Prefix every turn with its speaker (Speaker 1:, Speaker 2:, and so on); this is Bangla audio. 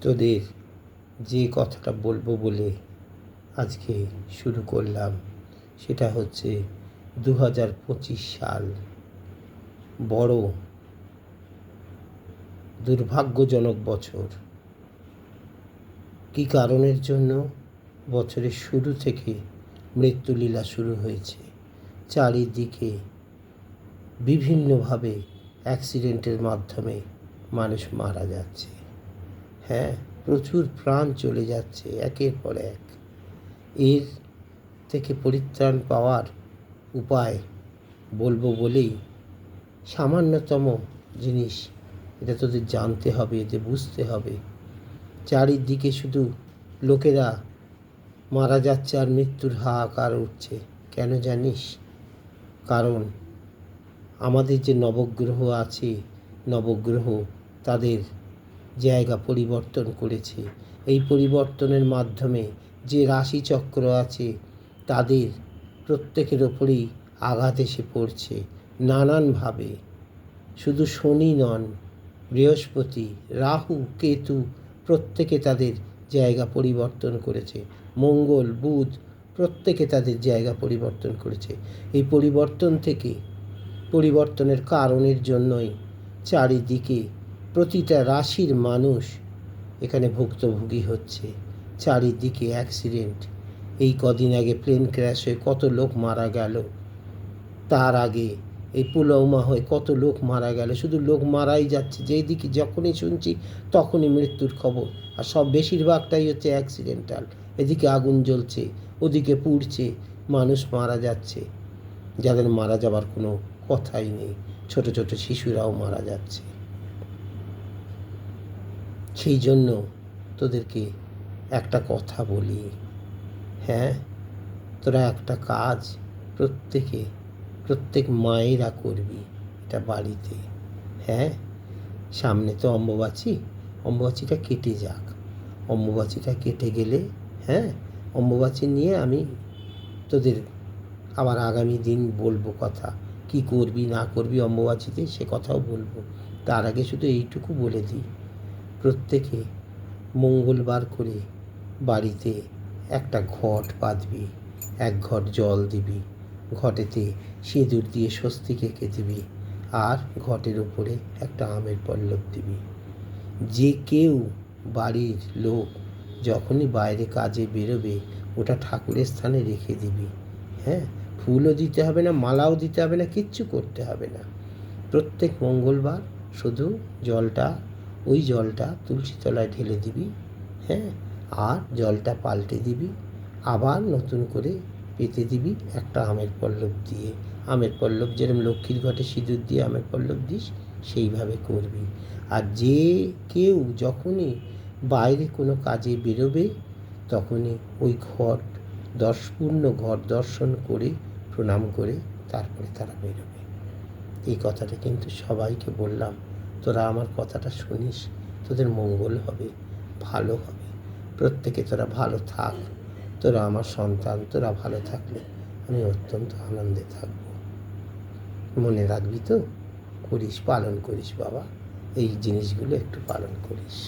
Speaker 1: তোদের যে কথাটা বলবো বলে আজকে শুরু করলাম সেটা হচ্ছে 2025 সাল বড় দুর্ভাগ্যজনক বছর। কী কারণের জন্য? বছরের শুরু থেকে মৃত্যুলীলা শুরু হয়েছে। চারিদিকে বিভিন্নভাবে অ্যাক্সিডেন্টের মাধ্যমে মানুষ মারা যাচ্ছে। হ্যাঁ, প্রচুর প্রাণ চলে যাচ্ছে একের পর এক। এর থেকে পরিত্রাণ পাওয়ার উপায় বলবো বলেই সামান্যতম জিনিস এটা তোদের জানতে হবে, এতে বুঝতে হবে। চারিদিকে শুধু লোকেরা মারা যাচ্ছে আর মৃত্যুর হাহাকার উঠছে। কেন জানিস? কারণ আমাদের যে নবগ্রহ আছে, নবগ্রহ তাদের জায়গা পরিবর্তন করেছে। এই পরিবর্তনের মাধ্যমে যে রাশিচক্র আছে তাদের প্রত্যেকের ওপরেই আঘাত এসে পড়ছে নানানভাবে। শুধু শনি নন, বৃহস্পতি, রাহু, কেতু প্রত্যেকে তাদের জায়গা পরিবর্তন করেছে। মঙ্গল, বুধ প্রত্যেকে তাদের জায়গা পরিবর্তন করেছে। এই পরিবর্তনের কারণের জন্যই চারিদিকে প্রতিটা রাশির মানুষ এখানে ভুক্তভোগী হচ্ছে। চারিদিকে অ্যাক্সিডেন্ট। এই কদিন আগে প্লেন ক্র্যাশ হয়ে কত লোক মারা গেল। তার আগে এই পুলওয়ামা হয়ে কত লোক মারা গেল। শুধু লোক মারাই যাচ্ছে, যেই দিকে যখনই শুনছি তখনই মৃত্যুর খবর। আর সব বেশিরভাগটাই হচ্ছে অ্যাক্সিডেন্টাল। এদিকে আগুন জ্বলছে, ওদিকে পুড়ছে, মানুষ মারা যাচ্ছে যাদের মারা যাবার কোনো কথাই নেই। ছোট ছোট শিশুরাও মারা যাচ্ছে। সেই জন্য তোদেরকে একটা কথা বলি, হ্যাঁ, তোরা একটা কাজ প্রত্যেক মায়েরা করবি এটা বাড়িতে। হ্যাঁ, সামনে তো অম্বুবাচীটা কেটে যাক। অম্বুবাচীটা কেটে গেলে, হ্যাঁ, অম্বুবাচী নিয়ে আমি তোদের আবার আগামী দিন বলবো কথা। কি করবি না করবি অম্বুবাচীতে সে কথাও বলবো। তার আগে শুধু এইটুকু বলে দিই, প্রত্যেকে মঙ্গলবার করে বাড়িতে একটা ঘট পাতবি, এক ঘট জল দিবি, ঘটেতে সিঁদুর দিয়ে স্বস্তিক এঁকে দিবি, আর ঘটের উপরে একটা আমের পল্লব দিবি। যে কেউ বাড়ির লোক যখনই বাইরে কাজে বেরোবে ওটা ঠাকুরের স্থানে রেখে দিবি। হ্যাঁ, ফুলও দিতে হবে না, মালাও দিতে হবে না, কিচ্ছু করতে হবে না। প্রত্যেক মঙ্গলবার শুধু ওই জলটা তুলসী তলায় ঢেলে দিবি। হ্যাঁ, আর জলটা পাল্টে দিবি, আবার নতুন করে পেতে দিবি একটা আমের পল্লব দিয়ে। আমের পল্লব যেরকম লক্ষ্মীর ঘটে সিঁদুর দিয়ে আমের পল্লব দিস, সেইভাবে করবি। আর যে কেউ যখনই বাইরে কোনো কাজে বেরোবে তখনই ওই পূর্ণ ঘট দর্শন করে প্রণাম করে তারপরে তারা বেরোবে। এই কথাটা কিন্তু সবাইকে বললাম, তোরা আমার কথাটা শুনিস, তোদের মঙ্গল হবে, ভালো হবে। প্রত্যেকে তোরা ভালো থাক। তোরা আমার সন্তান, তোরা ভালো থাকলে আমি অত্যন্ত আনন্দে থাকব। মনে রাখবি তো? পালন করিস বাবা, এই জিনিসগুলো একটু পালন করিস।